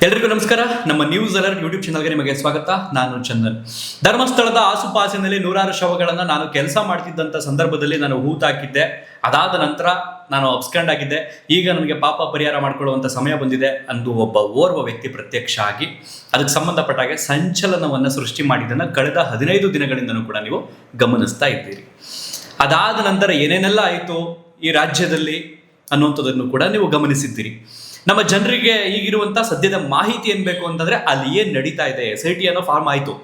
ಎಲ್ರಿಗೂ ನಮಸ್ಕಾರ. ನಮ್ಮ ನ್ಯೂಸ್ ಅಲರ್ಟ್ ಯೂಟ್ಯೂಬ್ ಚಾನಲ್ಗೆ ನಿಮಗೆ ಸ್ವಾಗತ. ನಾನು ಚಂದನ್. ಧರ್ಮಸ್ಥಳದ ಆಸುಪಾಸಿನಲ್ಲಿ 100 ಶವಗಳನ್ನು ನಾನು ಕೆಲಸ ಮಾಡ್ತಿದ್ದಂಥ ಸಂದರ್ಭದಲ್ಲಿ ನಾನು ಹೂತಾಕಿದ್ದೆ. ಅದಾದ ನಂತರ ನಾನು ಅಬ್ಸ್ಕ್ಯಾಂಡ್ ಆಗಿದ್ದೆ. ಈಗ ನನಗೆ ಪಾಪ ಪರಿಹಾರ ಮಾಡ್ಕೊಳ್ಳುವಂಥ ಸಮಯ ಬಂದಿದೆ ಅಂದು ಓರ್ವ ವ್ಯಕ್ತಿ ಪ್ರತ್ಯಕ್ಷ ಆಗಿ ಅದಕ್ಕೆ ಸಂಬಂಧಪಟ್ಟ ಹಾಗೆ ಸಂಚಲನವನ್ನು ಸೃಷ್ಟಿ ಮಾಡಿದ್ದನ್ನು ಕಳೆದ 15 ದಿನಗಳಿಂದನೂ ಕೂಡ ನೀವು ಗಮನಿಸ್ತಾ ಇದ್ದೀರಿ. ಅದಾದ ನಂತರ ಏನೇನೆಲ್ಲ ಆಯಿತು ಈ ರಾಜ್ಯದಲ್ಲಿ ಅನ್ನುವಂಥದ್ದನ್ನು ಕೂಡ ನೀವು ಗಮನಿಸಿದ್ದೀರಿ. ನಮ್ಮ ಜನರಿಗೆ ಈಗಿರುವಂಥ ಸದ್ಯದ ಮಾಹಿತಿ ಏನ್ ಬೇಕು ಅಂತಂದ್ರೆ ಅಲ್ಲಿ ಏನ್ ನಡೀತಾ ಇದೆ. SIT ಅನ್ನೋ ಫಾರ್ಮ್ ಆಯಿತು.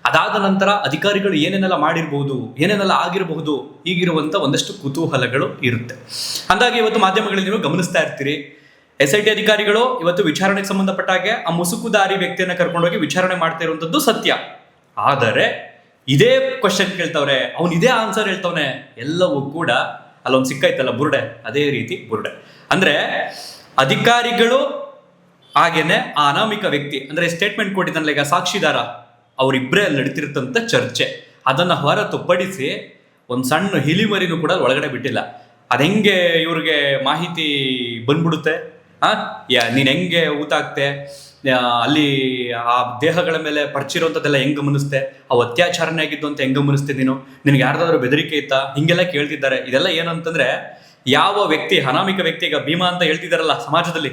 ಅದಾದ ನಂತರ ಅಧಿಕಾರಿಗಳು ಏನೇನೆಲ್ಲ ಮಾಡಿರ್ಬೋದು, ಏನೇನೆಲ್ಲ ಆಗಿರಬಹುದು, ಈಗಿರುವಂಥ ಒಂದಷ್ಟು ಕುತೂಹಲಗಳು ಇರುತ್ತೆ. ಅಂದಾಗೆ ಇವತ್ತು ಮಾಧ್ಯಮಗಳಲ್ಲಿ ನೀವು ಗಮನಿಸ್ತಾ ಇರ್ತೀರಿ. SIT ಅಧಿಕಾರಿಗಳು ಇವತ್ತು ವಿಚಾರಣೆಗೆ ಸಂಬಂಧಪಟ್ಟ ಹಾಗೆ ಆ ಮುಸುಕುದಾರಿ ವ್ಯಕ್ತಿಯನ್ನ ಕರ್ಕೊಂಡೋಗಿ ವಿಚಾರಣೆ ಮಾಡ್ತಾ ಇರುವಂಥದ್ದು ಸತ್ಯ. ಆದರೆ ಇದೇ ಕ್ವಶನ್ ಕೇಳ್ತವ್ರೆ, ಅವನು ಇದೇ ಆನ್ಸರ್ ಹೇಳ್ತವನೆ, ಎಲ್ಲವೂ ಕೂಡ ಅಲ್ಲೊಂದು ಸಿಕ್ಕಾಯ್ತಲ್ಲ ಬುರುಡೆ, ಅದೇ ರೀತಿ ಬುರುಡೆ. ಅಂದ್ರೆ ಅಧಿಕಾರಿಗಳು ಹಾಗೇನೆ ಆ ಅನಾಮಿಕ ವ್ಯಕ್ತಿ ಅಂದ್ರೆ ಸ್ಟೇಟ್ಮೆಂಟ್ ಕೊಟ್ಟಿದ್ದಾನಲ್ಲ ಈಗ ಸಾಕ್ಷಿದಾರ, ಅವರಿಬ್ಬರೇ ಅಲ್ಲಿ ನಡೀತಿರ್ತಂತ ಚರ್ಚೆ, ಅದನ್ನ ಹೊರತುಪಡಿಸಿ ಒಂದು ಸಣ್ಣ ಹಿಲಿಮರಿನೂ ಕೂಡ ಒಳಗಡೆ ಬಿಟ್ಟಿಲ್ಲ. ಅದೆಂಗೆ ಇವ್ರಿಗೆ ಮಾಹಿತಿ ಬಂದ್ಬಿಡುತ್ತೆ? ನೀನ್ ಹೆಂಗೆ ಊತಾಗ್ತೆ, ಅಲ್ಲಿ ಆ ದೇಹಗಳ ಮೇಲೆ ಪರ್ಚಿರೋಂಥದ್ದೆಲ್ಲ ಹೆಂಗ್ ಗಮನಿಸ್ತೆ, ಅವು ಅತ್ಯಾಚಾರನೇ ಆಗಿದ್ದು ಅಂತ ಹೆಂಗ್ ಗಮನಿಸ್ತೆ ನೀನು, ನಿನ್ಗೆ ಯಾರ್ದಾದ್ರು ಬೆದರಿಕೆ ಇತ್ತಾ, ಹಿಂಗೆಲ್ಲ ಕೇಳ್ತಿದ್ದಾರೆ. ಇದೆಲ್ಲ ಏನಂತಂದ್ರೆ ಯಾವ ವ್ಯಕ್ತಿ ಅನಾಮಿಕ ವ್ಯಕ್ತಿ, ಈಗ ಭೀಮಾ ಅಂತ ಹೇಳ್ತಿದಾರಲ್ಲ ಸಮಾಜದಲ್ಲಿ,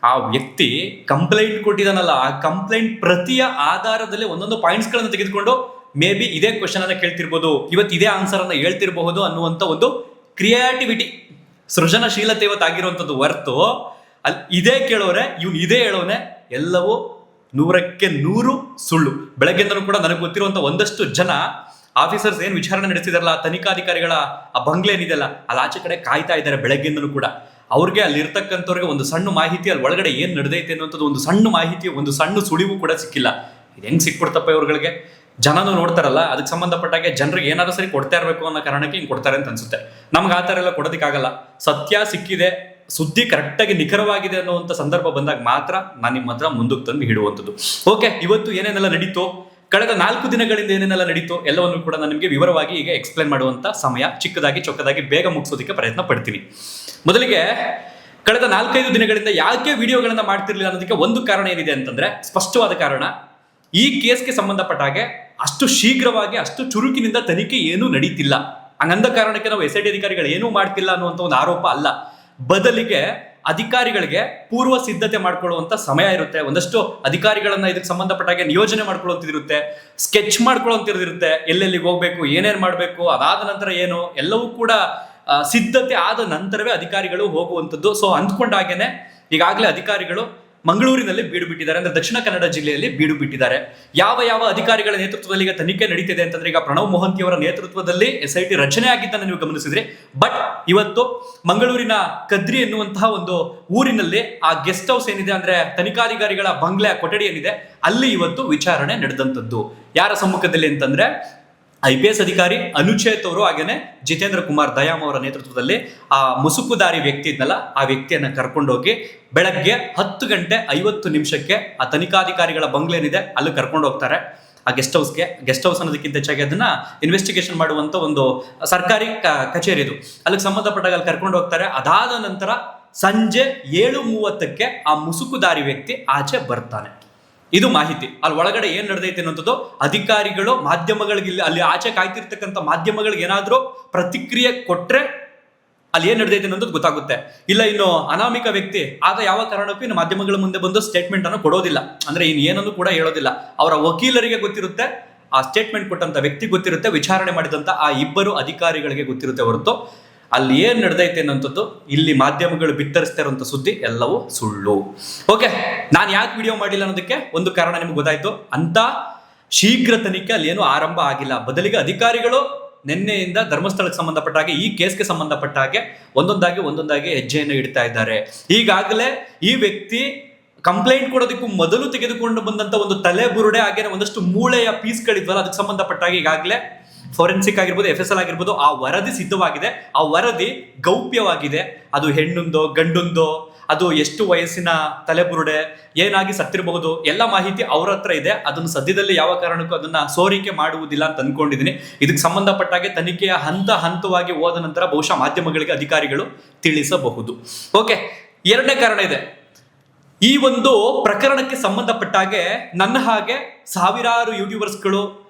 ಆ ವ್ಯಕ್ತಿ ಕಂಪ್ಲೇಂಟ್ ಕೊಟ್ಟಿದ್ದಾನಲ್ಲ, ಆ ಕಂಪ್ಲೇಂಟ್ ಪ್ರತಿಯ ಆಧಾರದಲ್ಲಿ ಒಂದೊಂದು ಪಾಯಿಂಟ್ಸ್ಗಳನ್ನು ತೆಗೆದುಕೊಂಡು ಮೇ ಬಿ ಇದೇ ಕ್ವಶನ್ ಅನ್ನ ಕೇಳ್ತಿರ್ಬೋದು, ಇವತ್ತು ಇದೇ ಆನ್ಸರ್ ಅನ್ನ ಹೇಳ್ತಿರ್ಬಹುದು ಅನ್ನುವಂಥ ಒಂದು ಕ್ರಿಯೇಟಿವಿಟಿ, ಸೃಜನಶೀಲತೆ ಇವತ್ತು ಆಗಿರುವಂಥದ್ದು ಹೊರ್ತು ಅಲ್ಲಿ ಇದೇ ಕೇಳೋರೆ ಇವ್ನು ಇದೇ ಹೇಳೋನೆ, ಎಲ್ಲವೂ 100ಕ್ಕೆ 100 ಸುಳ್ಳು. ಬೆಳಗ್ಗೆಂದನೂ ಕೂಡ ನನಗೆ ಗೊತ್ತಿರುವಂಥ ಒಂದಷ್ಟು ಜನ ಆಫೀಸರ್ಸ್ ಏನ್ ವಿಚಾರಣೆ ನಡೆಸಿದಾರಲ್ಲ, ತನಿಖಾಧಿಕಾರಿಗಳ ಆ ಬಂಗ್ಲೆ ಏನಿದೆಯಲ್ಲ ಅಲ್ಲಿ ಆಚೆ ಕಡೆ ಕಾಯ್ತಾ ಇದ್ದಾರೆ ಬೆಳಗ್ಗೆಂದನೂ ಕೂಡ. ಅವ್ರಿಗೆ ಅಲ್ಲಿ ಇರ್ತಕ್ಕಂಥವ್ರಿಗೆ ಒಂದು ಸಣ್ಣ ಮಾಹಿತಿ, ಅಲ್ಲಿ ಒಳಗಡೆ ಏನ್ ನಡೆದೈತೆ ಅನ್ನುವಂಥದ್ದು ಒಂದು ಸಣ್ಣ ಮಾಹಿತಿ, ಒಂದು ಸಣ್ಣ ಸುಳಿವು ಕೂಡ ಸಿಕ್ಕಿಲ್ಲ. ಇದು ಹೆಂಗ್ ಸಿಕ್ಬಿಡ್ತಪ್ಪ ಇವ್ರುಗಳಿಗೆ? ಜನನು ನೋಡ್ತಾರಲ್ಲ, ಅದಕ್ಕೆ ಸಂಬಂಧಪಟ್ಟಾಗೆ ಜನರಿಗೆ ಏನಾದ್ರು ಸರಿ ಕೊಡ್ತಾ ಇರಬೇಕು ಅನ್ನೋ ಕಾರಣಕ್ಕೆ ಹಿಂಗೆ ಕೊಡ್ತಾರೆ ಅಂತ ಅನ್ಸುತ್ತೆ. ನಮ್ಗೆ ಆ ಥರ ಎಲ್ಲ ಕೊಡೋದಕ್ಕಾಗಲ್ಲ. ಸತ್ಯ ಸಿಕ್ಕಿದೆ, ಸುದ್ದಿ ಕರೆಕ್ಟಾಗಿ ನಿಖರವಾಗಿದೆ ಅನ್ನುವಂಥ ಸಂದರ್ಭ ಬಂದಾಗ ಮಾತ್ರ ನಾನು ನಿಮ್ಮ ಹತ್ರ ಮುಂದಕ್ಕೆ ತಂದು ಹಿಡುವಂಥದ್ದು. ಓಕೆ, ಇವತ್ತು ಏನೇನೆಲ್ಲ ನಡೀತು, ಕಳೆದ 4 ದಿನಗಳಿಂದ ಏನೇನೆಲ್ಲ ನಡೀತು ಎಲ್ಲವನ್ನು ಕೂಡ ನಾನು ನಿಮಗೆ ವಿವರವಾಗಿ ಈಗ ಎಕ್ಸ್ಪ್ಲೇನ್ ಮಾಡುವಂತ ಸಮಯ. ಚಿಕ್ಕದಾಗಿ ಚೊಕ್ಕದಾಗಿ ಬೇಗ ಮುಗಿಸೋದಕ್ಕೆ ಪ್ರಯತ್ನ ಪಡ್ತೀನಿ. ಮೊದಲಿಗೆ ಕಳೆದ 4-5 ದಿನಗಳಿಂದ ಯಾಕೆ ವಿಡಿಯೋಗಳನ್ನ ಮಾಡ್ತಿರ್ಲಿಲ್ಲ ಅನ್ನೋದಕ್ಕೆ ಒಂದು ಕಾರಣ ಏನಿದೆ ಅಂತಂದ್ರೆ, ಸ್ಪಷ್ಟವಾದ ಕಾರಣ, ಈ ಕೇಸ್ಗೆ ಸಂಬಂಧಪಟ್ಟ ಹಾಗೆ ಅಷ್ಟು ಶೀಘ್ರವಾಗಿ ಅಷ್ಟು ಚುರುಕಿನಿಂದ ತನಿಖೆ ಏನೂ ನಡೀತಿಲ್ಲ. ಹಂಗಂದ ಕಾರಣಕ್ಕೆ ನಾವು SIT ಅಧಿಕಾರಿಗಳು ಏನೂ ಮಾಡ್ತಿಲ್ಲ ಅನ್ನುವಂಥ ಒಂದು ಆರೋಪ ಅಲ್ಲ. ಬದಲಿಗೆ ಅಧಿಕಾರಿಗಳಿಗೆ ಪೂರ್ವ ಸಿದ್ಧತೆ ಮಾಡ್ಕೊಳ್ಳುವಂತ ಸಮಯ ಇರುತ್ತೆ. ಒಂದಷ್ಟು ಅಧಿಕಾರಿಗಳನ್ನ ಇದಕ್ಕೆ ಸಂಬಂಧಪಟ್ಟಾಗೆ ನಿಯೋಜನೆ ಮಾಡ್ಕೊಳ್ಳುವಂತಿರುತ್ತೆ, ಸ್ಕೆಚ್ ಮಾಡ್ಕೊಳ್ಳುವಂತಿರುತ್ತೆ, ಎಲ್ಲೆಲ್ಲಿಗೆ ಹೋಗ್ಬೇಕು, ಏನೇನ್ ಮಾಡ್ಬೇಕು, ಅದಾದ ನಂತರ ಏನು, ಎಲ್ಲವೂ ಕೂಡ ಸಿದ್ಧತೆ ಆದ ನಂತರವೇ ಅಧಿಕಾರಿಗಳು ಹೋಗುವಂಥದ್ದು. ಸೊ ಅಂದ್ಕೊಂಡಾಗೇನೆ ಈಗಾಗಲೇ ಅಧಿಕಾರಿಗಳು ಮಂಗಳೂರಿನಲ್ಲಿ ಬೀಡು ಬಿಟ್ಟಿದ್ದಾರೆ, ಅಂದ್ರೆ ದಕ್ಷಿಣ ಕನ್ನಡ ಜಿಲ್ಲೆಯಲ್ಲಿ ಬೀಡು ಬಿಟ್ಟಿದ್ದಾರೆ. ಯಾವ ಯಾವ ಅಧಿಕಾರಿಗಳ ನೇತೃತ್ವದಲ್ಲಿ ಈಗ ತನಿಖೆ ನಡೀತಿದೆ ಅಂತಂದ್ರೆ, ಈಗ ಪ್ರಣವ್ ಮೊಹಂತಿ ಅವರ ನೇತೃತ್ವದಲ್ಲಿ SIT ರಚನೆ ಆಗಿದ್ದನ್ನು ನೀವು ಗಮನಿಸಿದ್ರಿ. ಬಟ್ ಇವತ್ತು ಮಂಗಳೂರಿನ ಕದ್ರಿ ಎನ್ನುವಂತಹ ಒಂದು ಊರಿನಲ್ಲಿ ಆ ಗೆಸ್ಟ್ ಹೌಸ್ ಏನಿದೆ, ಅಂದ್ರೆ ತನಿಖಾಧಿಕಾರಿಗಳ ಬಂಗ್ಲೆ ಕೊಠಡಿ ಏನಿದೆ, ಅಲ್ಲಿ ಇವತ್ತು ವಿಚಾರಣೆ ನಡೆದಂಥದ್ದು. ಯಾರ ಸಮ್ಮುಖದಲ್ಲಿ ಅಂತಂದ್ರೆ IPS ಅಧಿಕಾರಿ ಅನುಚೇತ್ ಅವರು, ಹಾಗೇನೆ ಜಿತೇಂದ್ರ ಕುಮಾರ್ ದಯಾಮ್ ಅವರ ನೇತೃತ್ವದಲ್ಲಿ ಆ ಮುಸುಕುದಾರಿ ವ್ಯಕ್ತಿ ಇದ್ನಲ್ಲ, ಆ ವ್ಯಕ್ತಿಯನ್ನ ಕರ್ಕೊಂಡೋಗಿ ಬೆಳಗ್ಗೆ 10:50 ಆ ತನಿಖಾಧಿಕಾರಿಗಳ ಬಂಗ್ಲೆ ಏನಿದೆ ಅಲ್ಲಿ ಕರ್ಕೊಂಡು ಹೋಗ್ತಾರೆ. ಆ ಗೆಸ್ಟ್ ಹೌಸ್ ಅನ್ನೋದಕ್ಕಿಂತ ಹೆಚ್ಚಾಗಿ ಅದನ್ನ ಇನ್ವೆಸ್ಟಿಗೇಷನ್ ಮಾಡುವಂತ ಒಂದು ಸರ್ಕಾರಿ ಕಚೇರಿ ಇದು, ಅಲ್ಲಿಗೆ ಸಂಬಂಧಪಟ್ಟಾಗ ಅಲ್ಲಿ ಕರ್ಕೊಂಡು ಹೋಗ್ತಾರೆ. ಅದಾದ ನಂತರ ಸಂಜೆ 7:30 ಆ ಮುಸುಕುದಾರಿ ವ್ಯಕ್ತಿ ಆಚೆ ಬರ್ತಾನೆ. ಇದು ಮಾಹಿತಿ. ಅಲ್ಲಿ ಒಳಗಡೆ ಏನ್ ನಡೆದೈತೆ ಅನ್ನೋದು ಅಧಿಕಾರಿಗಳು ಮಾಧ್ಯಮಗಳಿಗೆ, ಅಲ್ಲಿ ಆಚೆ ಕಾಯ್ತಿರ್ತಕ್ಕಂಥ ಮಾಧ್ಯಮಗಳಿಗೆ ಏನಾದ್ರೂ ಪ್ರತಿಕ್ರಿಯೆ ಕೊಟ್ರೆ ಅಲ್ಲಿ ಏನ್ ನಡೆದೈತೆ ಅನ್ನೋದು ಗೊತ್ತಾಗುತ್ತೆ. ಇಲ್ಲ ಇನ್ನು ಅನಾಮಿಕ ವ್ಯಕ್ತಿ ಆದ ಯಾವ ಕಾರಣಕ್ಕೂ ಇನ್ನು ಮಾಧ್ಯಮಗಳ ಮುಂದೆ ಬಂದು ಸ್ಟೇಟ್ಮೆಂಟ್ ಅನ್ನು ಕೊಡೋದಿಲ್ಲ, ಅಂದ್ರೆ ಇನ್ನು ಏನನ್ನು ಕೂಡ ಹೇಳೋದಿಲ್ಲ. ಅವರ ವಕೀಲರಿಗೆ ಗೊತ್ತಿರುತ್ತೆ, ಆ ಸ್ಟೇಟ್ಮೆಂಟ್ ಕೊಟ್ಟಂತ ವ್ಯಕ್ತಿ ಗೊತ್ತಿರುತ್ತೆ, ವಿಚಾರಣೆ ಮಾಡಿದಂತ ಆ ಇಬ್ಬರು ಅಧಿಕಾರಿಗಳಿಗೆ ಗೊತ್ತಿರುತ್ತೆ ಹೊರತು ಅಲ್ಲಿ ಏನ್ ನಡೆದೈತೆ ಅನ್ನೋಂಥದ್ದು ಇಲ್ಲಿ ಮಾಧ್ಯಮಗಳು ಬಿತ್ತರಿಸ್ತಾ ಇರುವಂತ ಸುದ್ದಿ ಎಲ್ಲವೂ ಸುಳ್ಳು. ಓಕೆ, ನಾನು ಯಾಕೆ ವಿಡಿಯೋ ಮಾಡಿಲ್ಲ ಅನ್ನೋದಕ್ಕೆ ಒಂದು ಕಾರಣ ನಿಮ್ಗೆ ಗೊತ್ತಾಯ್ತು. ಅಂತ ಶೀಘ್ರ ತನಿಖೆ ಅಲ್ಲಿ ಏನು ಆರಂಭ ಆಗಿಲ್ಲ. ಬದಲಿಗೆ ಅಧಿಕಾರಿಗಳು ನಿನ್ನೆಯಿಂದ ಧರ್ಮಸ್ಥಳಕ್ಕೆ ಸಂಬಂಧಪಟ್ಟ ಹಾಗೆ, ಈ ಕೇಸ್ಗೆ ಸಂಬಂಧಪಟ್ಟ ಹಾಗೆ ಒಂದೊಂದಾಗಿ ಹೆಜ್ಜೆಯನ್ನು ಇಡ್ತಾ ಇದ್ದಾರೆ. ಈಗಾಗಲೇ ಈ ವ್ಯಕ್ತಿ ಕಂಪ್ಲೇಂಟ್ ಕೊಡೋದಕ್ಕೂ ಮೊದಲು ತೆಗೆದುಕೊಂಡು ಬಂದಂತ ಒಂದು ತಲೆ ಬುರುಡೆ, ಹಾಗೆ ಒಂದಷ್ಟು ಮೂಳೆಯ ಪೀಸ್ಗಳಿದ್ವಲ್ಲ, ಅದಕ್ಕೆ ಸಂಬಂಧಪಟ್ಟ ಹಾಗೆ ಈಗಾಗಲೇ ಫೋರೆನ್ಸಿಕ್ ಆಗಿರ್ಬೋದು, FSL ಆಗಿರ್ಬೋದು, ಆ ವರದಿ ಸಿದ್ಧವಾಗಿದೆ. ಆ ವರದಿ ಗೌಪ್ಯವಾಗಿದೆ. ಅದು ಹೆಣ್ಣುಂದೋ ಗಂಡುಂದೋ, ಅದು ಎಷ್ಟು ವಯಸ್ಸಿನ ತಲೆಬುರುಡೆ, ಏನಾಗಿ ಸತ್ತಿರಬಹುದು, ಎಲ್ಲ ಮಾಹಿತಿ ಅವ್ರ ಹತ್ರ ಇದೆ. ಅದನ್ನು ಸದ್ಯದಲ್ಲಿ ಯಾವ ಕಾರಣಕ್ಕೂ ಅದನ್ನ ಸೋರಿಕೆ ಮಾಡುವುದಿಲ್ಲ ಅಂತ ಅನ್ಕೊಂಡಿದ್ದೀನಿ. ಇದಕ್ಕೆ ಸಂಬಂಧಪಟ್ಟಾಗೆ ತನಿಖೆಯ ಹಂತವಾಗಿ ಹೋದ ನಂತರ ಬಹುಶಃ ಮಾಧ್ಯಮಗಳಿಗೆ ಅಧಿಕಾರಿಗಳು ತಿಳಿಸಬಹುದು. ಓಕೆ, ಎರಡನೇ ಕಾರಣ ಇದೆ. ಈ ಒಂದು ಪ್ರಕರಣಕ್ಕೆ ಸಂಬಂಧಪಟ್ಟ ಹಾಗೆ ನನ್ನ ಹಾಗೆ ಸಾವಿರಾರು ಯೂಟ್ಯೂಬರ್ಸ್ಗಳು,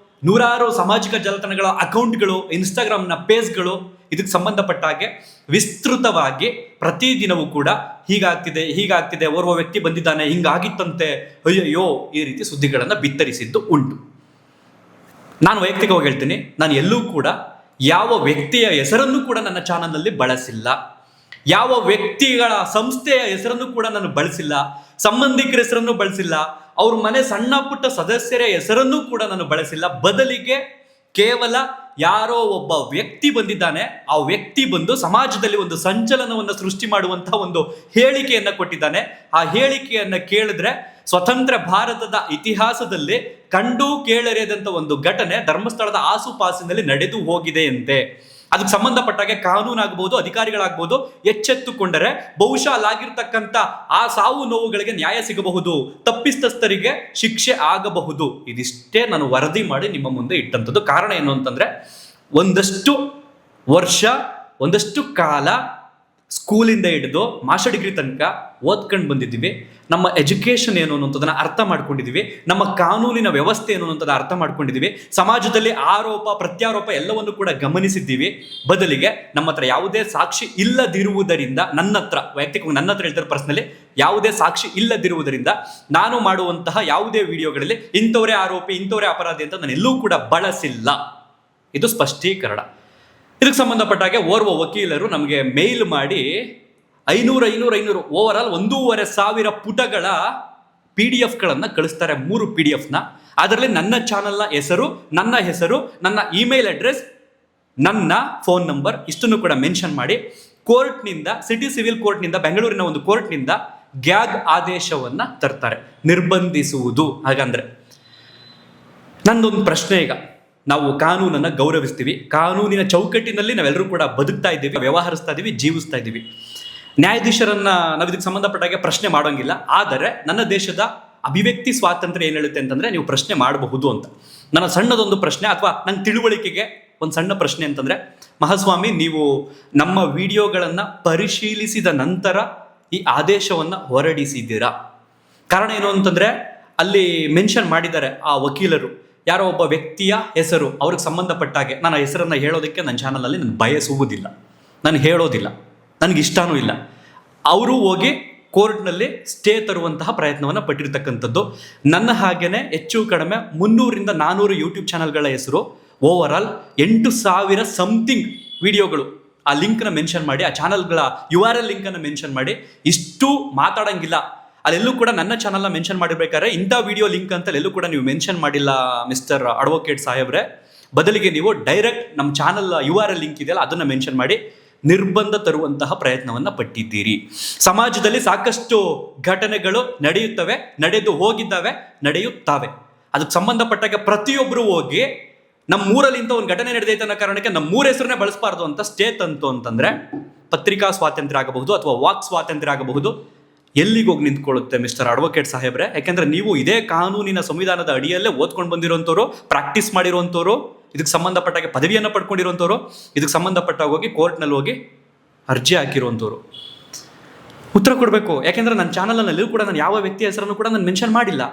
ನೂರಾರು ಸಾಮಾಜಿಕ ಜಾಲತಾಣಗಳ ಅಕೌಂಟ್ಗಳು, ಇನ್ಸ್ಟಾಗ್ರಾಮ್ನ ಪೇಜ್ಗಳು ಇದಕ್ಕೆ ಸಂಬಂಧಪಟ್ಟ ಹಾಗೆ ವಿಸ್ತೃತವಾಗಿ ಪ್ರತಿದಿನವೂ ಕೂಡ ಹೀಗಾಗ್ತಿದೆ, ಓರ್ವ ವ್ಯಕ್ತಿ ಬಂದಿದ್ದಾನೆ, ಹಿಂಗಾಗಿತ್ತಂತೆ, ಅಯ್ಯಯ್ಯೋ ಈ ರೀತಿ ಸುದ್ದಿಗಳನ್ನು ಬಿತ್ತರಿಸಿದ್ದು ಉಂಟು. ನಾನು ವೈಯಕ್ತಿಕವಾಗಿ ಹೇಳ್ತೀನಿ, ನಾನು ಎಲ್ಲೂ ಕೂಡ ಯಾವ ವ್ಯಕ್ತಿಯ ಹೆಸರನ್ನು ಕೂಡ ನನ್ನ ಚಾನಲ್ನಲ್ಲಿ ಬಳಸಿಲ್ಲ, ಯಾವ ವ್ಯಕ್ತಿಗಳ ಸಂಸ್ಥೆಯ ಹೆಸರನ್ನು ಕೂಡ ನಾನು ಬಳಸಿಲ್ಲ, ಸಂಬಂಧಿಕರ ಹೆಸರನ್ನು ಬಳಸಿಲ್ಲ, ಅವ್ರ ಮನೆ ಸಣ್ಣ ಪುಟ್ಟ ಸದಸ್ಯರ ಹೆಸರನ್ನು ಕೂಡ ನಾನು ಬಳಸಿಲ್ಲ. ಬದಲಿಗೆ ಕೇವಲ ಯಾರೋ ಒಬ್ಬ ವ್ಯಕ್ತಿ ಬಂದಿದ್ದಾನೆ, ಆ ವ್ಯಕ್ತಿ ಬಂದು ಸಮಾಜದಲ್ಲಿ ಒಂದು ಸಂಚಲನವನ್ನು ಸೃಷ್ಟಿ ಮಾಡುವಂತಹ ಒಂದು ಹೇಳಿಕೆಯನ್ನ ಕೊಟ್ಟಿದ್ದಾನೆ. ಆ ಹೇಳಿಕೆಯನ್ನ ಕೇಳಿದ್ರೆ ಸ್ವತಂತ್ರ ಭಾರತದ ಇತಿಹಾಸದಲ್ಲಿ ಕಂಡು ಕೇಳರಿಯದಂತ ಒಂದು ಘಟನೆ ಧರ್ಮಸ್ಥಳದ ಆಸುಪಾಸಿನಲ್ಲಿ ನಡೆದು ಹೋಗಿದೆಯಂತೆ. ಅದಕ್ಕೆ ಸಂಬಂಧಪಟ್ಟಾಗೆ ಕಾನೂನಾಗಬಹುದು, ಅಧಿಕಾರಿಗಳಾಗಬಹುದು ಎಚ್ಚೆತ್ತುಕೊಂಡರೆ ಬಹುಶಃ ಅಲ್ಲಾಗಿರ್ತಕ್ಕಂಥ ಆ ಸಾವು ನೋವುಗಳಿಗೆ ನ್ಯಾಯ ಸಿಗಬಹುದು, ತಪ್ಪಿತಸ್ಥರಿಗೆ ಶಿಕ್ಷೆ ಆಗಬಹುದು. ಇದಿಷ್ಟೇ ನಾನು ವರದಿ ಮಾಡಿ ನಿಮ್ಮ ಮುಂದೆ ಇಟ್ಟಂಥದ್ದು. ಕಾರಣ ಏನು ಅಂತಂದ್ರೆ, ಒಂದಷ್ಟು ವರ್ಷ, ಒಂದಷ್ಟು ಕಾಲ ಸ್ಕೂಲಿಂದ ಹಿಡಿದು ಮಾಸ್ಟರ್ ಡಿಗ್ರಿ ತನಕ ಓದ್ಕೊಂಡು ಬಂದಿದ್ದೀವಿ. ನಮ್ಮ ಎಜುಕೇಶನ್ ಏನು ಅನ್ನೋಂಥದ್ದನ್ನ ಅರ್ಥ ಮಾಡ್ಕೊಂಡಿದ್ದೀವಿ, ನಮ್ಮ ಕಾನೂನಿನ ವ್ಯವಸ್ಥೆ ಏನು ಅನ್ನೋಂಥದ್ದು ಅರ್ಥ ಮಾಡ್ಕೊಂಡಿದ್ದೀವಿ, ಸಮಾಜದಲ್ಲಿ ಆರೋಪ ಪ್ರತ್ಯಾರೋಪ ಎಲ್ಲವನ್ನು ಕೂಡ ಗಮನಿಸಿದ್ದೀವಿ. ಬದಲಿಗೆ ನಮ್ಮ ಹತ್ರ ಯಾವುದೇ ಸಾಕ್ಷಿ ಇಲ್ಲದಿರುವುದರಿಂದ, ನನ್ನ ಹತ್ರ ಹೇಳ್ತಾರೆ ಪರ್ಸನಲಿ, ಯಾವುದೇ ಸಾಕ್ಷಿ ಇಲ್ಲದಿರುವುದರಿಂದ ನಾನು ಮಾಡುವಂತಹ ಯಾವುದೇ ವಿಡಿಯೋಗಳಲ್ಲಿ ಇಂಥವರೇ ಆರೋಪಿ, ಇಂಥವರೇ ಅಪರಾಧಿ ಅಂತ ನಾನು ಎಲ್ಲೂ ಕೂಡ ಬಳಸಿಲ್ಲ. ಇದು ಸ್ಪಷ್ಟೀಕರಣ. ಇದಕ್ಕೆ ಸಂಬಂಧಪಟ್ಟಾಗೆ ಓರ್ವ ವಕೀಲರು ನಮಗೆ ಮೇಲ್ ಮಾಡಿ 500 ಓವರ್ ಆಲ್ 1,500 ಪುಟಗಳ PDF ಕಳಿಸ್ತಾರೆ, 3 PDF. ಅದರಲ್ಲಿ ನನ್ನ ಚಾನಲ್ನ ಹೆಸರು, ನನ್ನ ಇಮೇಲ್ ಅಡ್ರೆಸ್, ನನ್ನ ಫೋನ್ ನಂಬರ್ ಇಷ್ಟನ್ನು ಕೂಡ ಮೆನ್ಷನ್ ಮಾಡಿ ಕೋರ್ಟ್ನಿಂದ, ಸಿಟಿ ಸಿವಿಲ್ ಕೋರ್ಟ್ನಿಂದ, ಬೆಂಗಳೂರಿನ ಒಂದು ಕೋರ್ಟ್ನಿಂದ ಗ್ಯಾಗ್ ಆದೇಶವನ್ನ ತರ್ತಾರೆ, ನಿರ್ಬಂಧಿಸುವುದು. ಹಾಗಂದ್ರೆ ನಂದೊಂದು ಪ್ರಶ್ನೆ, ಈಗ ನಾವು ಕಾನೂನನ್ನು ಗೌರವಿಸ್ತೀವಿ, ಕಾನೂನಿನ ಚೌಕಟ್ಟಿನಲ್ಲಿ ನಾವೆಲ್ಲರೂ ಕೂಡ ಬದುಕ್ತಾ ಇದ್ದೀವಿ, ವ್ಯವಹರಿಸ್ತಾ ಇದ್ದೀವಿ, ಜೀವಿಸ್ತಾ ಇದ್ದೀವಿ. ನ್ಯಾಯಾಧೀಶರನ್ನ ನಾವು ಇದಕ್ಕೆ ಸಂಬಂಧಪಟ್ಟಾಗೆ ಪ್ರಶ್ನೆ ಮಾಡೋಂಗಿಲ್ಲ. ಆದರೆ ನನ್ನ ದೇಶದ ಅಭಿವ್ಯಕ್ತಿ ಸ್ವಾತಂತ್ರ್ಯ ಏನು ಹೇಳುತ್ತೆ ಅಂತಂದ್ರೆ, ನೀವು ಪ್ರಶ್ನೆ ಮಾಡಬಹುದು ಅಂತ. ನನ್ನ ಸಣ್ಣದೊಂದು ಪ್ರಶ್ನೆ, ಅಥವಾ ನನ್ನ ತಿಳುವಳಿಕೆಗೆ ಒಂದು ಸಣ್ಣ ಪ್ರಶ್ನೆ ಅಂತಂದ್ರೆ, ಮಹಾಸ್ವಾಮಿ, ನೀವು ನಮ್ಮ ವಿಡಿಯೋಗಳನ್ನು ಪರಿಶೀಲಿಸಿದ ನಂತರ ಈ ಆದೇಶವನ್ನು ಹೊರಡಿಸಿದ್ದೀರಾ? ಕಾರಣ ಏನು ಅಂತಂದ್ರೆ, ಅಲ್ಲಿ ಮೆನ್ಷನ್ ಮಾಡಿದ್ದಾರೆ ಆ ವಕೀಲರು, ಯಾರೋ ಒಬ್ಬ ವ್ಯಕ್ತಿಯ ಹೆಸರು, ಅವ್ರಿಗೆ ಸಂಬಂಧಪಟ್ಟಾಗೆ. ನಾನು ಆ ಹೆಸರನ್ನು ಹೇಳೋದಕ್ಕೆ ನನ್ನ ಚಾನಲಲ್ಲಿ ನಾನು ಬಯಸುವುದಿಲ್ಲ, ನಾನು ಹೇಳೋದಿಲ್ಲ, ನನಗೆ ಇಷ್ಟನೂ ಇಲ್ಲ. ಅವರು ಹೋಗಿ ಕೋರ್ಟ್ನಲ್ಲಿ ಸ್ಟೇ ತರುವಂತಹ ಪ್ರಯತ್ನವನ್ನು ಪಟ್ಟಿರ್ತಕ್ಕಂಥದ್ದು. ನನ್ನ ಹಾಗೇನೆ ಹೆಚ್ಚು ಕಡಿಮೆ 300ರಿಂದ 400 ಯೂಟ್ಯೂಬ್ ಚಾನಲ್ಗಳ ಹೆಸರು, ಓವರ್ ಆಲ್ 8,000 ಸಮಥಿಂಗ್ ವಿಡಿಯೋಗಳು. ಆ ಲಿಂಕ್ನ ಮೆನ್ಷನ್ ಮಾಡಿ, ಆ ಚಾನಲ್ಗಳ URL ಲಿಂಕನ್ನು ಮೆನ್ಷನ್ ಮಾಡಿ, ಇಷ್ಟು ಮಾತಾಡಂಗಿಲ್ಲ. ಅಲ್ಲೆಲ್ಲೂ ಕೂಡ ನನ್ನ ಚಾನಲ್ನ ಮೆನ್ಷನ್ ಮಾಡಿರ್ಬೇಕಾದ್ರೆ ಇಂಥ ವಿಡಿಯೋ ಲಿಂಕ್ ಅಂತ ಎಲ್ಲೂ ಕೂಡ ನೀವು ಮೆನ್ಷನ್ ಮಾಡಿಲ್ಲ ಮಿಸ್ಟರ್ ಅಡ್ವೊಕೇಟ್ ಸಾಹೇಬ್ರೆ. ಬದಲಿಗೆ ನೀವು ಡೈರೆಕ್ಟ್ ನಮ್ಮ ಚಾನಲ್ URL ಲಿಂಕ್ ಇದೆಯಲ್ಲ ಅದನ್ನು ಮೆನ್ಷನ್ ಮಾಡಿ ನಿರ್ಬಂಧ ತರುವಂತಹ ಪ್ರಯತ್ನವನ್ನು ಪಟ್ಟಿದ್ದೀರಿ. ಸಮಾಜದಲ್ಲಿ ಸಾಕಷ್ಟು ಘಟನೆಗಳು ನಡೆಯುತ್ತವೆ, ನಡೆದು ಹೋಗಿದ್ದಾವೆ, ನಡೆಯುತ್ತವೆ. ಅದಕ್ಕೆ ಸಂಬಂಧಪಟ್ಟಾಗ ಪ್ರತಿಯೊಬ್ಬರು ಹೋಗಿ ನಮ್ಮೂರಲ್ಲಿ ಇಂಥ ಒಂದು ಘಟನೆ ನಡೆದೈತೆ ಅನ್ನೋ ಕಾರಣಕ್ಕೆ ನಮ್ಮೂರ ಹೆಸರನ್ನೇ ಬಳಸಬಾರ್ದು ಅಂತ ಸ್ಟೇ ತಂತು ಅಂತಂದ್ರೆ, ಪತ್ರಿಕಾ ಸ್ವಾತಂತ್ರ್ಯ ಆಗಬಹುದು ಅಥವಾ ವಾಕ್ ಸ್ವಾತಂತ್ರ್ಯ ಆಗಬಹುದು, ಎಲ್ಲಿಗೆ ಹೋಗಿ ನಿಂತ್ಕೊಳ್ಳುತ್ತೆ ಮಿಸ್ಟರ್ ಅಡ್ವೊಕೇಟ್ ಸಾಹೇಬ್ರೆ? ಯಾಕೆಂದ್ರೆ ನೀವು ಇದೇ ಕಾನೂನಿನ ಸಂವಿಧಾನದ ಅಡಿಯಲ್ಲೇ ಓದ್ಕೊಂಡು ಬಂದಿರುವಂಥವ್ರು, ಪ್ರಾಕ್ಟೀಸ್ ಮಾಡಿರುವಂಥವ್ರು, ಇದಕ್ಕೆ ಸಂಬಂಧಪಟ್ಟಾಗೆ ಪದವಿಯನ್ನು ಪಡ್ಕೊಂಡಿರುವಂಥವ್ರು, ಇದಕ್ಕೆ ಸಂಬಂಧಪಟ್ಟಾಗ ಹೋಗಿ ಕೋರ್ಟ್ನಲ್ಲಿ ಹೋಗಿ ಅರ್ಜಿ ಹಾಕಿರುವಂಥವ್ರು. ಉತ್ತರ ಕೊಡಬೇಕು. ಯಾಕೆಂದ್ರೆ ನನ್ನ ಚಾನಲ್ನಲ್ಲಿ ಕೂಡ ನಾನು ಯಾವ ವ್ಯಕ್ತಿಯ ಹೆಸರನ್ನು ಕೂಡ ನಾನು ಮೆನ್ಷನ್ ಮಾಡಿಲ್ಲ.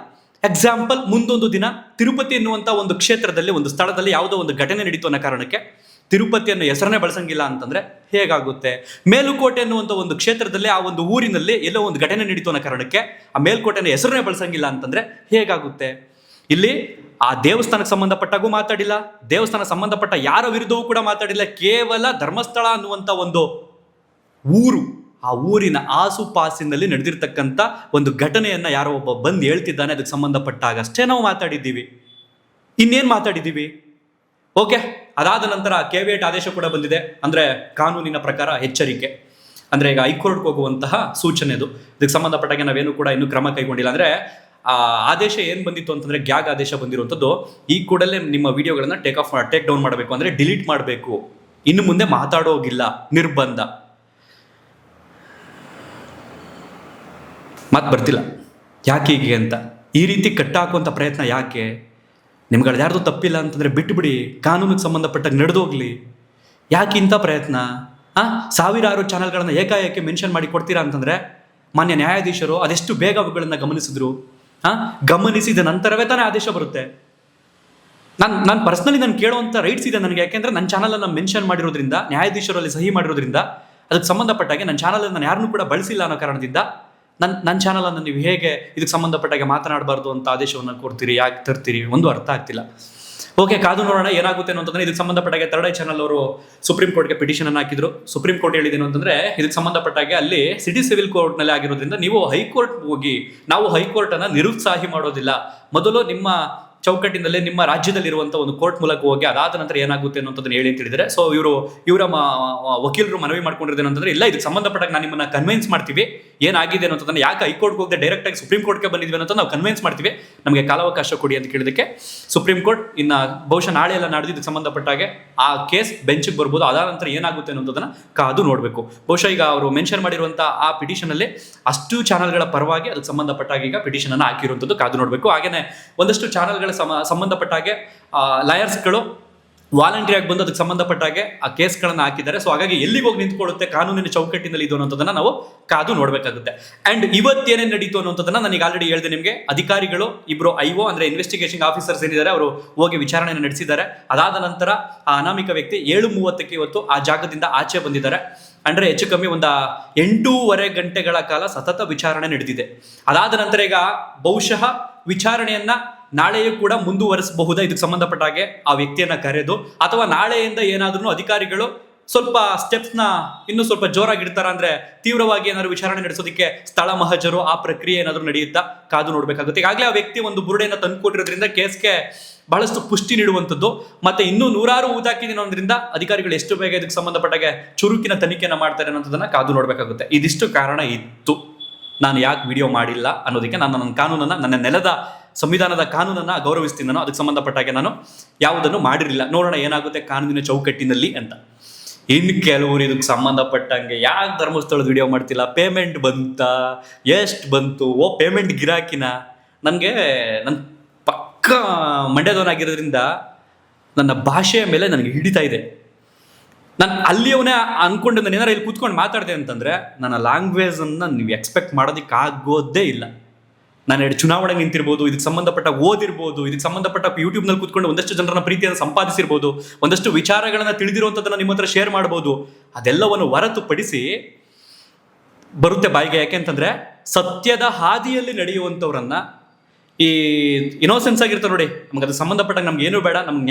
ಎಕ್ಸಾಂಪಲ್, ಮುಂದೊಂದು ದಿನ ತಿರುಪತಿ ಎನ್ನುವಂಥ ಒಂದು ಕ್ಷೇತ್ರದಲ್ಲಿ, ಒಂದು ಸ್ಥಳದಲ್ಲಿ ಯಾವುದೋ ಒಂದು ಘಟನೆ ನಡೀತು ಅನ್ನೋ ಕಾರಣಕ್ಕೆ ತಿರುಪತಿಯನ್ನು ಹೆಸರನ್ನೇ ಬಳಸಂಗಿಲ್ಲ ಅಂತಂದ್ರೆ ಹೇಗಾಗುತ್ತೆ? ಮೇಲುಕೋಟೆ ಅನ್ನುವಂಥ ಒಂದು ಕ್ಷೇತ್ರದಲ್ಲಿ, ಆ ಒಂದು ಊರಿನಲ್ಲಿ ಎಲ್ಲೋ ಒಂದು ಘಟನೆ ನಡೀತು ಅನ್ನೋ ಕಾರಣಕ್ಕೆ ಆ ಮೇಲ್ಕೋಟೆನ ಹೆಸರನ್ನೇ ಬಳಸಂಗಿಲ್ಲ ಅಂತಂದ್ರೆ ಹೇಗಾಗುತ್ತೆ? ಇಲ್ಲಿ ಆ ದೇವಸ್ಥಾನಕ್ಕೆ ಸಂಬಂಧಪಟ್ಟಾಗೂ ಮಾತಾಡಿಲ್ಲ, ದೇವಸ್ಥಾನ ಸಂಬಂಧಪಟ್ಟ ಯಾರ ವಿರುದ್ಧವೂ ಕೂಡ ಮಾತಾಡಿಲ್ಲ. ಕೇವಲ ಧರ್ಮಸ್ಥಳ ಅನ್ನುವಂಥ ಒಂದು ಊರು, ಆ ಊರಿನ ಆಸುಪಾಸಿನಲ್ಲಿ ನಡೆದಿರ್ತಕ್ಕಂಥ ಒಂದು ಘಟನೆಯನ್ನ ಯಾರೋ ಒಬ್ಬ ಬಂದು ಹೇಳ್ತಿದ್ದಾನೆ, ಅದಕ್ಕೆ ಸಂಬಂಧಪಟ್ಟಾಗ ಅಷ್ಟೇ ನಾವು ಮಾತಾಡಿದ್ದೀವಿ. ಇನ್ನೇನು ಮಾತಾಡಿದ್ದೀವಿ? ಓಕೆ, ಅದಾದ ನಂತರ ಕೇವಿಯಟ್ ಆದೇಶ ಕೂಡ ಬಂದಿದೆ. ಅಂದರೆ ಕಾನೂನಿನ ಪ್ರಕಾರ ಎಚ್ಚರಿಕೆ, ಅಂದರೆ ಈಗ ಹೈಕೋರ್ಟ್ಗೆ ಹೋಗುವಂತಹ ಸೂಚನೆ. ಅದು ಇದಕ್ಕೆ ಸಂಬಂಧಪಟ್ಟಾಗೆ ನಾವೇನು ಕೂಡ ಇನ್ನೂ ಕ್ರಮ ಕೈಗೊಂಡಿಲ್ಲ. ಅಂದರೆ ಆ ಆದೇಶ ಏನು ಬಂದಿತ್ತು ಅಂತಂದರೆ, ಗ್ಯಾಗ್ ಆದೇಶ ಬಂದಿರುವಂಥದ್ದು, ಈ ಕೂಡಲೇ ನಿಮ್ಮ ವಿಡಿಯೋಗಳನ್ನು ಟೇಕ್ ಡೌನ್ ಮಾಡಬೇಕು, ಅಂದರೆ ಡಿಲೀಟ್ ಮಾಡಬೇಕು, ಇನ್ನು ಮುಂದೆ ಮಾತಾಡೋಗಿಲ್ಲ, ನಿರ್ಬಂಧ. ಮಾತು ಬರ್ತಿಲ್ಲ ಯಾಕೆ ಹೀಗೆ ಅಂತ. ಈ ರೀತಿ ಕಟ್ಟಾಕುವಂಥ ಪ್ರಯತ್ನ ಯಾಕೆ? ನಿಮ್ಗಳು ಯಾರ್ದು ತಪ್ಪಿಲ್ಲ ಅಂತಂದರೆ ಬಿಟ್ಟುಬಿಡಿ, ಕಾನೂನಿಗೆ ಸಂಬಂಧಪಟ್ಟಾಗ ನಡೆದೋಗ್ಲಿ. ಯಾಕೆ ಇಂಥ ಪ್ರಯತ್ನ? ಸಾವಿರಾರು ಚಾನಲ್ಗಳನ್ನು ಏಕಾಏಕಿ ಮೆನ್ಷನ್ ಮಾಡಿ ಕೊಡ್ತೀರಾ ಅಂತಂದರೆ ಮಾನ್ಯ ನ್ಯಾಯಾಧೀಶರು ಅದೆಷ್ಟು ಬೇಗ ಅವುಗಳನ್ನ ಗಮನಿಸಿದ್ರು. ಗಮನಿಸಿದ ನಂತರವೇ ತಾನೇ ಆದೇಶ ಬರುತ್ತೆ. ನಾನು ಪರ್ಸ್ನಲಿ ನಾನು ಕೇಳುವಂಥ ರೈಟ್ಸ್ ಇದೆ ನನಗೆ, ಯಾಕೆಂದ್ರೆ ನನ್ನ ಚಾನಲನ್ನು ಮೆನ್ಷನ್ ಮಾಡಿರೋದ್ರಿಂದ, ನ್ಯಾಯಾಧೀಶರಲ್ಲಿ ಸಹಿ ಮಾಡಿರೋದ್ರಿಂದ, ಅದಕ್ಕೆ ಸಂಬಂಧಪಟ್ಟಾಗೆ ನನ್ನ ಚಾನಲನ್ನು ನಾನು ಯಾರನ್ನೂ ಕೂಡ ಬಳಸಿಲ್ಲ ಅನ್ನೋ ಕಾರಣದಿಂದ ನನ್ನ ಚಾನಲನ್ನು ನೀವು ಹೇಗೆ ಇದಕ್ಕೆ ಸಂಬಂಧಪಟ್ಟಾಗೆ ಮಾತನಾಡಬಾರ್ದು ಅಂತ ಆದೇಶವನ್ನು ಕೊಡ್ತೀರಿ, ಯಾಕೆ ತರ್ತೀರಿ, ಒಂದು ಅರ್ಥ ಆಗ್ತಿಲ್ಲ. ಓಕೆ, ಕಾದು ನೋಡೋಣ ಏನಾಗುತ್ತೆ ಅಂತಂದ್ರೆ, ಇದಕ್ಕೆ ಸಂಬಂಧಪಟ್ಟಾಗೆ ಥರ್ಡ್ ಐ ಚಾನಲ್ ಅವರು ಸುಪ್ರೀಂ ಕೋರ್ಟ್ಗೆ ಪಿಟಿಷನ್ ಅನ್ನು ಹಾಕಿದ್ರು. ಸುಪ್ರೀಂ ಕೋರ್ಟ್ ಹೇಳಿದೇನು ಅಂತಂದ್ರೆ, ಇದಕ್ಕೆ ಸಂಬಂಧಪಟ್ಟಾಗೆ ಅಲ್ಲಿ ಸಿಟಿ ಸಿವಿಲ್ ಕೋರ್ಟ್ ನಲ್ಲಿ ಆಗಿರೋದ್ರಿಂದ ನೀವು ಹೈಕೋರ್ಟ್ ಹೋಗಿ, ನಾವು ಹೈಕೋರ್ಟ್ ಅನ್ನ ನಿರುತ್ಸಾಹಿ ಮಾಡೋದಿಲ್ಲ, ಮೊದಲು ನಿಮ್ಮ ಚೌಕಟ್ಟಿನಲ್ಲಿ ನಿಮ್ಮ ರಾಜ್ಯದಲ್ಲಿರುವಂಥ ಒಂದು ಕೋರ್ಟ್ ಮೂಲಕ ಹೋಗಿ ಅದಾದ ನಂತರ ಏನಾಗುತ್ತೆ ಅನ್ನೋದನ್ನ ಹೇಳಿ ಅಂತ ಹೇಳಿದ್ರೆ, ಸೊ ಇವರ ವಕೀಲರು ಮನವಿ ಮಾಡ್ಕೊಂಡಿರೋದೇನು ಅಂತಂದ್ರೆ, ಇಲ್ಲ ಇದಕ್ಕೆ ಸಂಬಂಧಪಟ್ಟಾಗ ನಾನು ನಿಮ್ಮನ್ನ ಕನ್ವಿನ್ಸ್ ಮಾಡ್ತೀವಿ, ಏನಾಗಿದೆ ಅನ್ನೋದನ್ನ, ಯಾಕೆ ಹೈಕೋರ್ಟ್ಗೆ ಹೋಗದೆ ಡೈರೆಕ್ಟ್ ಆಗಿ ಸುಪ್ರೀಂ ಕೋರ್ಟ್ಗೆ ಬಂದಿದ್ವಿ ಅಂತ ನಾವು ಕನ್ವಿನ್ಸ್ ಮಾಡ್ತೀವಿ, ನಮಗೆ ಕಾಲಾವಕಾಶ ಕೊಡಿ ಅಂತ ಕೇಳಿದಕ್ಕೆ ಸುಪ್ರೀಂ ಕೋರ್ಟ್ ಇನ್ನು ಬಹುಶಃ ನಾಳೆ ಎಲ್ಲ ನಾಡಿದ್ದು ಇದಕ್ಕೆ ಸಂಬಂಧಪಟ್ಟಾಗೆ ಆ ಕೇಸ್ ಬೆಂಚ್ಗೆ ಬರ್ಬೋದು. ಅದಾದ ನಂತರ ಏನಾಗುತ್ತೆ ಅನ್ನೋದನ್ನ ಕಾದು ನೋಡಬೇಕು. ಬಹುಶಃ ಈಗ ಅವರು ಮೆನ್ಷನ್ ಮಾಡಿರುವಂಥ ಆ ಪಿಟಿಷನ್ ಅಲ್ಲಿ ಅಷ್ಟು ಚಾನಲ್ಗಳ ಪರವಾಗಿ ಅದಕ್ಕೆ ಸಂಬಂಧಪಟ್ಟಾಗ ಈಗ ಪಿಟಿಷನ್ ಅನ್ನು ಹಾಕಿರುವಂಥದ್ದು ಕಾದು ನೋಡಬೇಕು. ಹಾಗೇನೆ ಒಂದಷ್ಟು ಚಾನಲ್ಗಳ ಸಂಬಂಧಪಟ್ಟಾಗೆ ಲಾಯರ್ಸ್ಗಳು ವಾಲಂಟಿಯರ್ ಆಗಿ ಬಂದು ಅದಕ್ಕೆ ಸಂಬಂಧಪಟ್ಟಾಗೆ ಆ ಕೇಸ್ಗಳನ್ನು ಹಾಕಿದ್ದಾರೆ. ಸೊ ಹಾಗಾಗಿ ಎಲ್ಲಿಗೆ ಹೋಗಿ ನಿಂತ್ಕೊಳ್ಳುತ್ತೆ ಕಾನೂನಿನ ಚೌಕಟ್ಟಿನಲ್ಲಿ ಇದು ಅನ್ನೋದನ್ನ ನಾವು ಕಾದು ನೋಡಬೇಕಾಗುತ್ತೆ. ಅಂಡ್ ಇವತ್ತೇನೇನು ನಡೀತು ಅನ್ನೋದನ್ನ ನನಗೆ ಆಲ್ರೆಡಿ ಹೇಳಿದೆ ನಿಮಗೆ. ಅಧಿಕಾರಿಗಳು ಇಬ್ರು IO ಅಂದ್ರೆ ಇನ್ವೆಸ್ಟಿಗೇಷನ್ ಆಫೀಸರ್ಸ್ ಏನಿದ್ದಾರೆ ಅವರು ಹೋಗಿ ವಿಚಾರಣೆಯನ್ನು ನಡೆಸಿದ್ದಾರೆ. ಅದಾದ ನಂತರ ಆ ಅನಾಮಿಕ ವ್ಯಕ್ತಿ 7:30ಕ್ಕೆ ಇವತ್ತು ಆ ಜಾಗದಿಂದ ಆಚೆ ಬಂದಿದ್ದಾರೆ. ಅಂದ್ರೆ ಹೆಚ್ಚು ಕಮ್ಮಿ ಒಂದು 8.5 ಗಂಟೆಗಳ ಕಾಲ ಸತತ ವಿಚಾರಣೆ ನಡೆದಿದೆ. ಅದಾದ ನಂತರ ಈಗ ಬಹುಶಃ ವಿಚಾರಣೆಯನ್ನ ನಾಳೆಯೂ ಕೂಡ ಮುಂದುವರಿಸಬಹುದಾ ಇದಕ್ಕೆ ಸಂಬಂಧಪಟ್ಟಾಗೆ ಆ ವ್ಯಕ್ತಿಯನ್ನ ಕರೆದು, ಅಥವಾ ನಾಳೆಯಿಂದ ಏನಾದ್ರೂ ಅಧಿಕಾರಿಗಳು ಸ್ವಲ್ಪ ಸ್ಟೆಪ್ಸ್ನ ಇನ್ನೂ ಸ್ವಲ್ಪ ಜೋರಾಗಿ ಇಡ್ತಾರ, ಅಂದ್ರೆ ತೀವ್ರವಾಗಿ ಏನಾದ್ರು ವಿಚಾರಣೆ ನಡೆಸೋದಕ್ಕೆ ಸ್ಥಳ ಮಹಜರು ಆ ಪ್ರಕ್ರಿಯೆ ಏನಾದ್ರು ನಡೆಯುತ್ತಾ ಕಾದು ನೋಡ್ಬೇಕಾಗುತ್ತೆ. ಈಗಾಗಲೇ ಆ ವ್ಯಕ್ತಿ ಒಂದು ಬುರುಡೆಯನ್ನ ತಂದುಕೊಟ್ಟಿರೋದ್ರಿಂದ ಕೇಸ್ಗೆ ಬಹಳಷ್ಟು ಪುಷ್ಟಿ ನೀಡುವಂಥದ್ದು, ಮತ್ತೆ ಇನ್ನೂ 100 ಊದಾಕಿದ್ದೀನಿ ಅನ್ನೋದ್ರಿಂದ ಅಧಿಕಾರಿಗಳು ಎಷ್ಟು ಬೇಗ ಇದಕ್ಕೆ ಸಂಬಂಧಪಟ್ಟಾಗೆ ಚುರುಕಿನ ತನಿಖೆಯನ್ನು ಮಾಡ್ತಾರೆ ಅನ್ನೋದನ್ನ ಕಾದು ನೋಡ್ಬೇಕಾಗುತ್ತೆ. ಇದಿಷ್ಟು ಕಾರಣ ಇತ್ತು ನಾನು ಯಾಕೆ ವಿಡಿಯೋ ಮಾಡಿಲ್ಲ ಅನ್ನೋದಕ್ಕೆ. ನಾನು ನನ್ನ ಕಾನೂನನ್ನ, ನನ್ನ ನೆಲದ ಸಂವಿಧಾನದ ಕಾನೂನನ್ನ ಗೌರವಿಸ್ತೀನಿ. ನಾನು ಅದಕ್ಕೆ ಸಂಬಂಧಪಟ್ಟಾಗೆ ನಾನು ಯಾವುದನ್ನು ಮಾಡಿರಲಿಲ್ಲ. ನೋಡೋಣ ಏನಾಗುತ್ತೆ ಕಾನೂನಿನ ಚೌಕಟ್ಟಿನಲ್ಲಿ ಅಂತ. ಇನ್ನು ಕೆಲವರು ಇದಕ್ಕೆ ಸಂಬಂಧಪಟ್ಟಂಗೆ ಯಾಕೆ ಧರ್ಮಸ್ಥಳದ ವಿಡಿಯೋ ಮಾಡ್ತಿಲ್ಲ, ಪೇಮೆಂಟ್ ಬಂತ, ಎಷ್ಟು ಬಂತು, ಪೇಮೆಂಟ್ ಗಿರಾಕಿನ. ನನಗೆ ನನ್ನ ಪಕ್ಕ ಮಂಡ್ಯದವನಾಗಿರೋದ್ರಿಂದ ನನ್ನ ಭಾಷೆಯ ಮೇಲೆ ನನಗೆ ಹಿಡಿತಾ ಇದೆ. ನಾನು ಅಲ್ಲಿಯವನೇ ಅನ್ಕೊಂಡು ನಾನು ಏನಾರು ಇಲ್ಲಿ ಕೂತ್ಕೊಂಡು ಮಾತಾಡಿದೆ ಅಂತಂದರೆ ನನ್ನ ಲ್ಯಾಂಗ್ವೇಜನ್ನು ನೀವು ಎಕ್ಸ್ಪೆಕ್ಟ್ ಮಾಡೋದಕ್ಕೆ ಆಗೋದೇ ಇಲ್ಲ. ನಾನು ಎರಡು ಚುನಾವಣೆ ನಿಂತಿರ್ಬೋದು, ಇದಕ್ಕೆ ಸಂಬಂಧಪಟ್ಟ ಓದಿರ್ಬೋದು, ಇದಕ್ಕೆ ಸಂಬಂಧಪಟ್ಟ ಯೂಟ್ಯೂಬ್ನಲ್ಲಿ ಕೂತ್ಕೊಂಡು ಒಂದಷ್ಟು ಜನರನ್ನ ಪ್ರೀತಿಯನ್ನು ಸಂಪಾದಿಸಿರ್ಬೋದು, ಒಂದಷ್ಟು ವಿಚಾರಗಳನ್ನು ತಿಳಿದಿರುವಂಥದ್ದನ್ನು ನಿಮ್ಮ ಹತ್ರ ಶೇರ್ ಮಾಡ್ಬೋದು. ಅದೆಲ್ಲವನ್ನು ಹೊರತುಪಡಿಸಿ ಬರುತ್ತೆ ಬಾಯಿಗೆ. ಯಾಕೆಂತಂದರೆ ಸತ್ಯದ ಹಾದಿಯಲ್ಲಿ ನಡೆಯುವಂಥವ್ರನ್ನ, ಈ ಇನೋಸೆನ್ಸ್ ಆಗಿರ್ತಾರೆ ನೋಡಿ, ನಮ್ಗೆ ಅದು ಸಂಬಂಧಪಟ್ಟಾಗ ನಮ್ಗೆ ಏನೂ ಬೇಡ, ನಮ್ಗೆ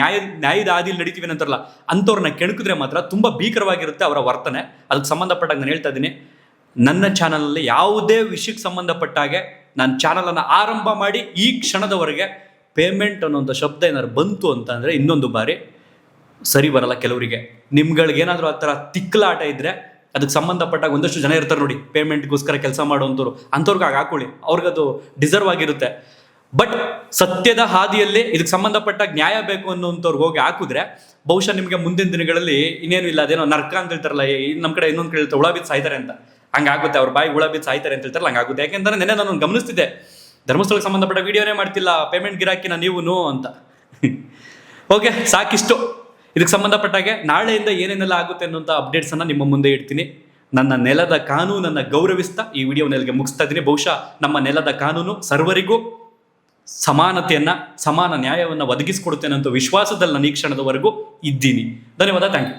ನ್ಯಾಯದ ಹಾದಿಯಲ್ಲಿ ನಡೀತೀವಿ ಅಂತಾರಲ್ಲ, ಅಂಥವ್ರನ್ನ ಕೆಣಕಿದ್ರೆ ಮಾತ್ರ ತುಂಬ ಭೀಕರವಾಗಿರುತ್ತೆ ಅವರ ವರ್ತನೆ. ಅದಕ್ಕೆ ಸಂಬಂಧಪಟ್ಟಾಗ ನಾನು ಹೇಳ್ತಾ ಇದ್ದೀನಿ, ನನ್ನ ಚಾನಲಲ್ಲಿ ಯಾವುದೇ ವಿಷಯಕ್ಕೆ ಸಂಬಂಧಪಟ್ಟಾಗೆ ನಾನು ಚಾನಲನ್ನು ಆರಂಭ ಮಾಡಿ ಈ ಕ್ಷಣದವರೆಗೆ ಪೇಮೆಂಟ್ ಅನ್ನೋಂಥ ಶಬ್ದ ಏನಾದ್ರು ಬಂತು ಅಂತ ಅಂದರೆ ಇನ್ನೊಂದು ಬಾರಿ ಸರಿ ಬರಲ್ಲ. ಕೆಲವರಿಗೆ ನಿಮ್ಗಳಿಗೇನಾದರೂ ಆ ಥರ ತಿಕ್ಕಲಾಟ ಇದ್ದರೆ ಅದಕ್ಕೆ ಸಂಬಂಧಪಟ್ಟಾಗ ಒಂದಷ್ಟು ಜನ ಇರ್ತಾರೆ ನೋಡಿ, ಪೇಮೆಂಟ್ಗೋಸ್ಕರ ಕೆಲಸ ಮಾಡುವಂಥವ್ರು, ಅಂಥವ್ರಿಗೆ ಆಗ ಹಾಕೊಳ್ಳಿ, ಅವ್ರಿಗದು ಡಿಸರ್ವ್ ಆಗಿರುತ್ತೆ. ಬಟ್ ಸತ್ಯದ ಹಾದಿಯಲ್ಲಿ ಇದಕ್ಕೆ ಸಂಬಂಧಪಟ್ಟ ನ್ಯಾಯ ಬೇಕು ಅನ್ನೋಂಥವ್ರಿಗೆ ಹೋಗಿ ಹಾಕಿದ್ರೆ ಬಹುಶಃ ನಿಮಗೆ ಮುಂದಿನ ದಿನಗಳಲ್ಲಿ ಇನ್ನೇನು ಇಲ್ಲ, ಅದೇನೋ ನರ್ಕ ಅಂತ ಹೇಳ್ತಾರಲ್ಲ, ನಮ್ಮ ಕಡೆ ಇನ್ನೊಂದು ಕಡೆ ಹುಳ ಬಿದ್ದು ಸಾಯ್ತಾರೆ ಅಂತ, ಹಂಗಾಗುತ್ತೆ. ಅವ್ರ ಬಾಯಿ ಹುಳ ಬಿದ್ದು ಸಾಯ್ತಾರೆ ಅಂತ ಹೇಳ್ತಾರಲ್ಲ, ಹಂಗಾಗುತ್ತೆ. ಯಾಕೆಂದ್ರೆ ನೆನೆ ನಾನು ಗಮನಿಸ್ತಿದ್ದೆ, ಧರ್ಮಸ್ಥಳಕ್ಕೆ ಸಂಬಂಧಪಟ್ಟ ವಿಡಿಯೋನೇ ಮಾಡ್ತಿಲ್ಲ, ಪೇಮೆಂಟ್ ಗಿರಾಕಿನ ನೀವು ಅಂತ. ಓಕೆ, ಸಾಕಿಷ್ಟು. ಇದಕ್ಕೆ ಸಂಬಂಧಪಟ್ಟಾಗೆ ನಾಳೆಯಿಂದ ಏನೇನೆಲ್ಲ ಆಗುತ್ತೆ ಅನ್ನೋಂಥ ಅಪ್ಡೇಟ್ಸನ್ನು ನಿಮ್ಮ ಮುಂದೆ ಇಡ್ತೀನಿ. ನನ್ನ ನೆಲದ ಕಾನೂನನ್ನು ಗೌರವಿಸ್ತಾ ಈ ವಿಡಿಯೋನೆಲ್ಲಿಗೆ ಮುಗಿಸ್ತಾ ಇದ್ದೀನಿ. ಬಹುಶಃ ನಮ್ಮ ನೆಲದ ಕಾನೂನು ಸರ್ವರಿಗೂ ಸಮಾನತೆಯನ್ನು, ಸಮಾನ ನ್ಯಾಯವನ್ನು ಒದಗಿಸಿಕೊಡುತ್ತೇನೆ ಅಂತ ವಿಶ್ವಾಸದಲ್ಲಿ ನಾನು ಈ ಕ್ಷಣದವರೆಗೂ ಇದ್ದೀನಿ. ಧನ್ಯವಾದ, ಥ್ಯಾಂಕ್ ಯು.